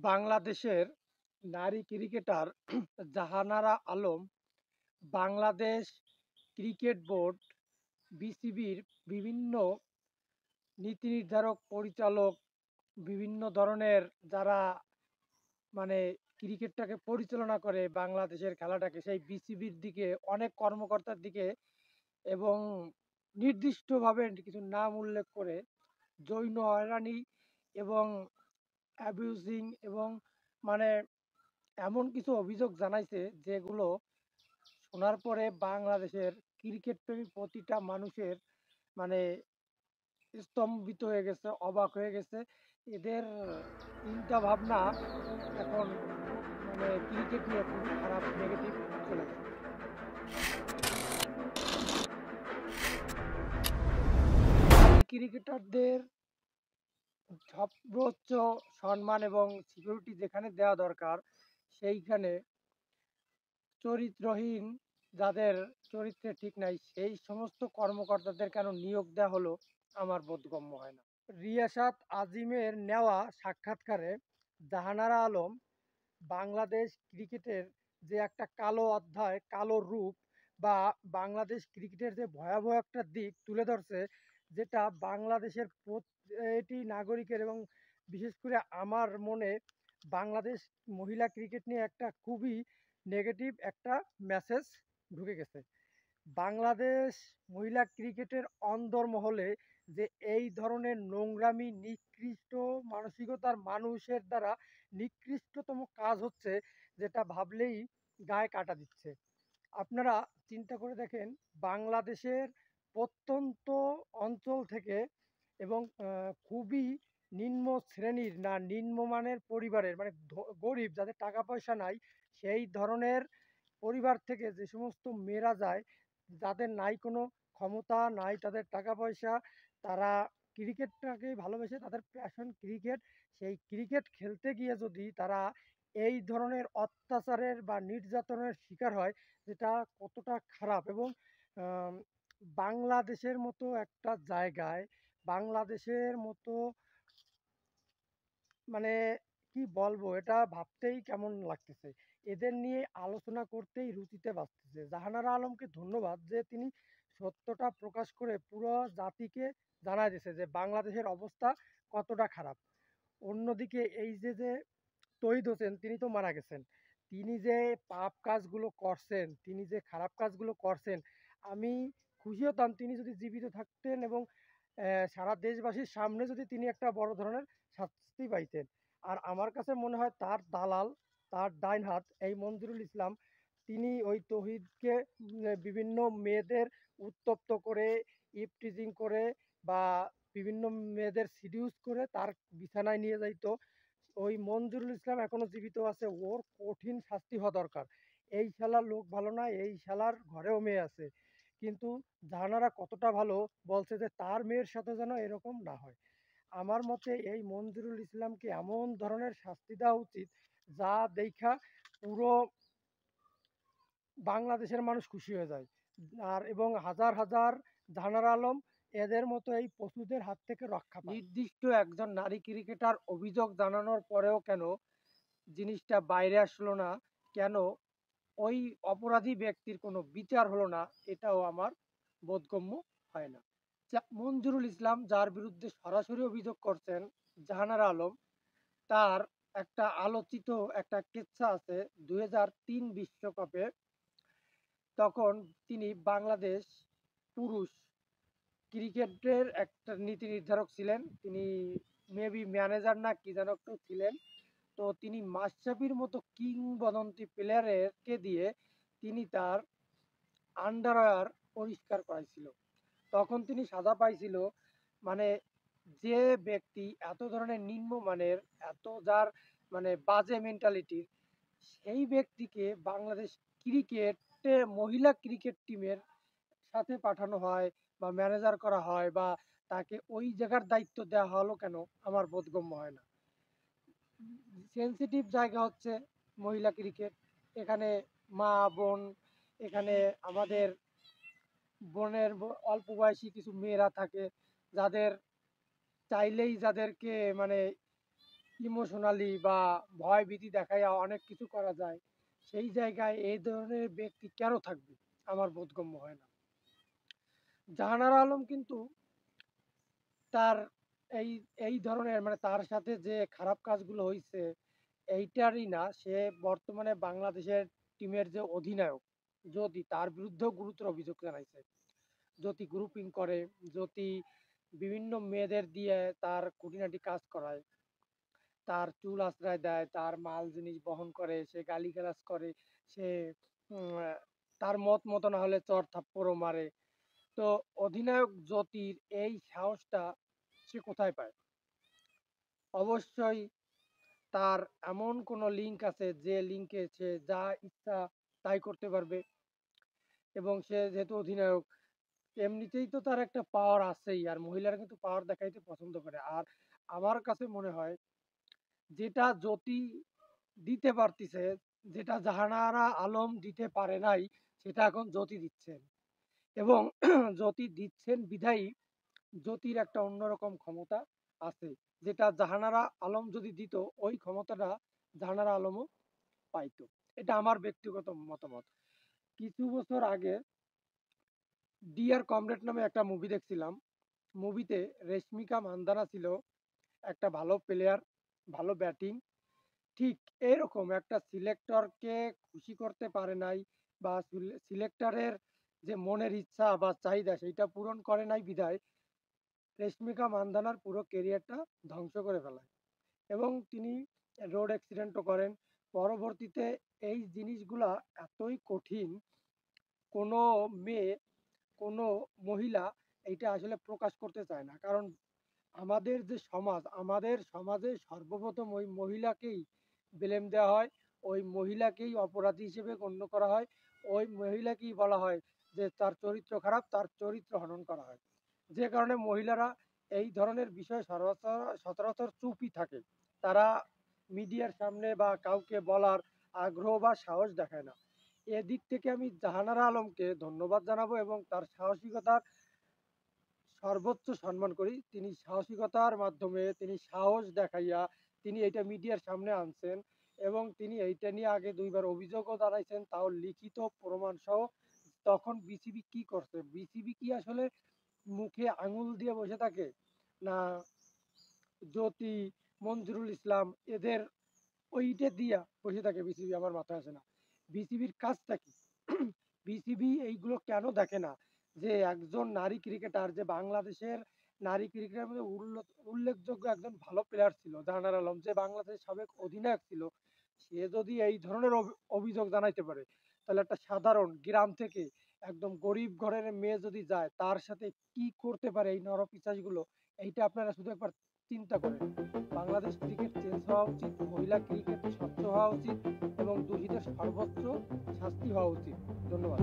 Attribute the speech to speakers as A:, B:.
A: বাংলাদেশের নারী cricketer Jahanara Alam Bangladesh cricket board বিসিবির বিভিন্ন নীতি নির্ধারক পরিচালক বিভিন্ন ধরনের যারা মানে ক্রিকেটটাকে পরিচালনা করে বাংলাদেশের খেলাটাকে সেই বিসিবির দিকে অনেক কর্মকর্তার দিকে এবং নির্দিষ্টভাবে কিছু নাম উল্লেখ করে যৌন হয়রানি এবং অ্যাবিউজিং এবং মানে এমন কিছু অভিযোগ জানাইছে যেগুলো শোনার পরে বাংলাদেশের ক্রিকেট প্রেমী প্রতিটা মানুষের মানে স্তম্ভিত হয়ে গেছে, অবাক হয়ে গেছে। এদের চিন্তা ভাবনা এখন মানে ক্রিকেট নিয়ে খুবই খারাপ, নেগেটিভ চলে যায়। ক্রিকেটারদের সর্বোচ্চ সম্মান এবং সিকিউরিটি যেখানে দেওয়া দরকার সেইখানে চরিত্রহীন, যাদের চরিত্রে ঠিক নাই সেই সমস্ত কর্মকর্তাদের কেন নিয়োগ দেওয়া হলো আমার বোধগম্য হয় না। রিয়াসাত আজিমের নেওয়া সাক্ষাৎকারে জাহানারা আলম বাংলাদেশ ক্রিকেটের যে একটা কালো অধ্যায়, কালো রূপ বা বাংলাদেশ ক্রিকেটের যে ভয়াবহ একটা দিক তুলে ধরছে, যেটা বাংলাদেশের প্রতিটি নাগরিকের এবং বিশেষ করে আমার মনে বাংলাদেশ মহিলা ক্রিকেট নিয়ে একটা খুবই নেগেটিভ একটা মেসেজ ঢুকে গেছে। বাংলাদেশ মহিলা ক্রিকেটের অন্দরমহলে যে এই ধরনের নোংরামি, নিকৃষ্ট মানসিকতার মানুষের দ্বারা নিকৃষ্টতম কাজ হচ্ছে, যেটা ভাবলেই গায়ে কাঁটা দিচ্ছে। আপনারা চিন্তা করে দেখেন, বাংলাদেশের প্রত্যন্ত অঞ্চল থেকে এবং খুবই নিম্ন শ্রেণীর না নিম্নমানের পরিবারের মানে গরিব যাদের টাকা পয়সা নাই, সেই ধরনের পরিবার থেকে যে সমস্ত মেয়েরা যায়, যাদের নাই কোনো ক্ষমতা, নাই তাদের টাকা পয়সা, তারা ক্রিকেটটাকেই ভালোবেসে, তাদের প্যাশন ক্রিকেট, সেই ক্রিকেট খেলতে গিয়ে যদি তারা এই ধরনের অত্যাচারের বা নির্যাতনের শিকার হয়, যেটা কতটা খারাপ। এবং আম, বাংলাদেশের মতো একটা জায়গায়, বাংলাদেশের মতো মানে কি বলবো, এটা ভাবতেই কেমন লাগতেছে। এদের নিয়ে আলোচনা করতেই রুচিতে বাঁচতেছে। জাহানারা আলমকে ধন্যবাদ যে তিনি সত্যটা প্রকাশ করে পুরো জাতিকে জানায় দিয়েছে যে বাংলাদেশের অবস্থা কতটা খারাপ। অন্যদিকে এই যে তহিদ হোসেন, তিনি তো মারা গেছেন। তিনি যে পাপ কাজগুলো করছেন, তিনি যে খারাপ কাজগুলো করছেন, আমি খুশি হতাম তিনি যদি জীবিত থাকতেন এবং সারা দেশবাসীর সামনে যদি তিনি একটা বড় ধরনের শাস্তি পাইতেন। আর আমার কাছে মনে হয় তার দালাল, তার ডাইন হাত এই মঞ্জুরুল ইসলাম, তিনি ওই তৌহিদকে বিভিন্ন মেয়েদের উত্তপ্ত করে, ইভটিজিং করে বা বিভিন্ন মেয়েদের সিডিউস করে তার বিছানায় নিয়ে যাইতো। ওই মঞ্জুরুল ইসলাম এখনো জীবিত আছে, ওর কঠিন শাস্তি হওয়া দরকার। এই শালার লোক ভালো না, এই শালার ঘরেও মেয়ে আছে, কিন্তু জাহানারা কতটা ভালো বলছে যে তার মেয়ের সাথে যেন এরকম না হয়। আমার মতে এই মঞ্জুরুল ইসলামকে এমন ধরনের শাস্তি দেওয়া উচিত যা দেখা পুরো বাংলাদেশের মানুষ খুশি হয়ে যায়। আর এবং হাজার হাজার জাহানারা আলম এদের মতো এই পশুদের হাত থেকে রক্ষা পায়। নির্দিষ্ট একজন নারী ক্রিকেটার অভিযোগ জানানোর পরেও কেন জিনিসটা বাইরে আসলো না, কেন ওই অপরাধী ব্যক্তির কোনো বিচার হলো না, এটাও আমার বোধগম্য হয় না। মঞ্জুরুল ইসলাম, যার বিরুদ্ধে সরাসরি অভিযোগ করছেন জাহানারা আলম, তার একটা আলোচিত একটা কেচ্ছা আছে 2003 বিশ্বকাপে। তখন তিনি বাংলাদেশ পুরুষ ক্রিকেটের একটা নীতি নির্ধারক ছিলেন, তিনি মেবি ম্যানেজার না কি যেন একটু ছিলেন। তো তিনি মাশরাফির মতো কিংবদন্তি প্লেয়ারকে দিয়ে তিনি তার আন্ডারওয়্যার পরিষ্কার করাইছিল। তখন তিনি সাজা পাইছিল। মানে যে ব্যক্তি এত ধরনের নিম্নমানের, এত যার মানে বাজে মেন্টালিটির, সেই ব্যক্তিকে বাংলাদেশ ক্রিকেটে মহিলা ক্রিকেট টিমের সাথে পাঠানো হয় বা ম্যানেজার করা হয় বা তাকে ওই জায়গার দায়িত্ব দেওয়া হলো কেন, আমার বোধগম্য হয় না। সেন্সিটিভ জায়গা হচ্ছে মহিলা ক্রিকেট। এখানে মা বোন, এখানে আমাদের বোনের অল্প বয়সী কিছু মেয়েরা থাকে, যাদের চাইলেই যাদেরকে মানে ইমোশনালি বা ভয় ভীতি দেখাইয়া অনেক কিছু করা যায়, সেই জায়গায় এই ধরনের ব্যক্তি কেন থাকবে আমার বোধগম্য হয় না। জাহানারা আলম কিন্তু তার এই এই ধরনের মানে তার সাথে যে খারাপ কাজগুলো হইছে এইটারই না, সে বর্তমানে বাংলাদেশের টিমের যে অধিনায়ক জ্যোতি, তার বিরুদ্ধেও গুরুতর অভিযোগ জানাইছে। জ্যোতি গ্রুপিং করে, জ্যোতি বিভিন্ন মেয়েদের দিয়ে তার খুঁটিনাটি কাজ করায়, তার চুল আশ্রয় দেয়, তার মাল জিনিস বহন করে, সে গালিগালাজ করে, সে উম, আহ, তার মত মতো না হলে চর থাপ্পড়ও মারে। তো অধিনায়ক জ্যোতির এই সাহসটা সে কোথায় পায়? অবশ্যই তার এমন কোনো লিঙ্ক আছে যে লিঙ্কে সে যা ইচ্ছা তাই করতে পারবে। এবং সে যেহেতু অধিনায়ক, এমনিতেই তো তার একটা পাওয়ার আছেই, আর মহিলারা কিন্তু পাওয়ার দেখাইতে পছন্দ করে। আর আমার কাছে মনে হয় যেটা জ্যোতি দিতে পারতিছে, যেটা জাহানারা আলম দিতে পারে নাই, সেটা এখন জ্যোতি দিচ্ছেন। এবং জ্যোতি দিচ্ছেন বিধায়ী জ্যোতির একটা অন্যরকম ক্ষমতা আছে, যেটা জাহানারা আলম যদি দিত ওই ক্ষমতাটা জাহানারা আলমও পাইতো। এটা আমার ব্যক্তিগত মতামত। কিছু বছর আগে ডিয়ার কমরেড নামে একটা মুভি দেখছিলাম। মুভিতে রেশমিকা মান্দানা ছিল একটা ভালো প্লেয়ার, ভালো ব্যাটিং। ঠিক এরকম একটা সিলেক্টরকে খুশি করতে পারে নাই, বা সিলেক্টরের যে মনের ইচ্ছা বা চাহিদা সেইটা পূরণ করে নাই বিধায় রেশমিকা মান্দানার পুরো কেরিয়ারটা ধ্বংস করে ফেলায়। এবং তিনি রোড অ্যাক্সিডেন্টও করেন। পরবর্তীতে এই জিনিসগুলা এতই কঠিন, কোনো মেয়ে, কোনো মহিলা এইটা আসলে প্রকাশ করতে চায় না। কারণ আমাদের যে সমাজ, আমাদের সমাজে সর্বপ্রথম ওই মহিলাকেই ব্লেম দেওয়া হয়, ওই মহিলাকেই অপরাধী হিসেবে গণ্য করা হয়, ওই মহিলাকেই বলা হয় যে তার চরিত্র খারাপ, তার চরিত্র হনন করা হয়। যে কারণে মহিলারা এই ধরনের বিষয় সচরাচর চুপই থাকে। তারা মিডিয়ার সামনে বা কাউকে বলার আগ্রহ বা সাহস দেখায় না। এদিক থেকে আমি জাহানারা আলমকে ধন্যবাদ জানাবো এবং তার সাহসিকতার সর্বোচ্চ সম্মান করি। তিনি সাহসিকতার মাধ্যমে, তিনি সাহস দেখাইয়া তিনি এটা মিডিয়ার সামনে আনছেন। এবং তিনি এইটা নিয়ে আগে ২ বার অভিযোগও জানাইছেন, তাও লিখিত প্রমাণ সহ। তখন বিসিবি কি করছে? বিসিবি কি আসলে মুখে আঙুল দিয়ে বসে থাকে? না জ্যোতি, মঞ্জুরুল ইসলাম এদের ওইটা দিয়া বসে থাকে বিসিবি? আমার মাথায় আসে না। বিসিবির কাজটা কি? বিসিবি এইগুলো কেন দেখে না যে একজন নারী ক্রিকেটার, যে বাংলাদেশের নারী ক্রিকেটের মধ্যে উল্লেখযোগ্য একজন ভালো প্লেয়ার ছিল জাহানারা আলম, যে বাংলাদেশের সাবেক অধিনায়ক ছিল, সে যদি এই ধরনের অভিযোগ জানাইতে পারে, তাহলে একটা সাধারণ গ্রাম থেকে একদম গরিব ঘরের মেয়ে যদি যায়, তার সাথে কি করতে পারে এই নরপিশাচগুলো? এইটা আপনারা শুধু একবার চিন্তা করেন। বাংলাদেশ ক্রিকেট চেঞ্জ হওয়া উচিত, মহিলা ক্রিকেট স্বচ্ছ হওয়া উচিত এবং দোষীদের সর্বোচ্চ শাস্তি হওয়া উচিত। ধন্যবাদ।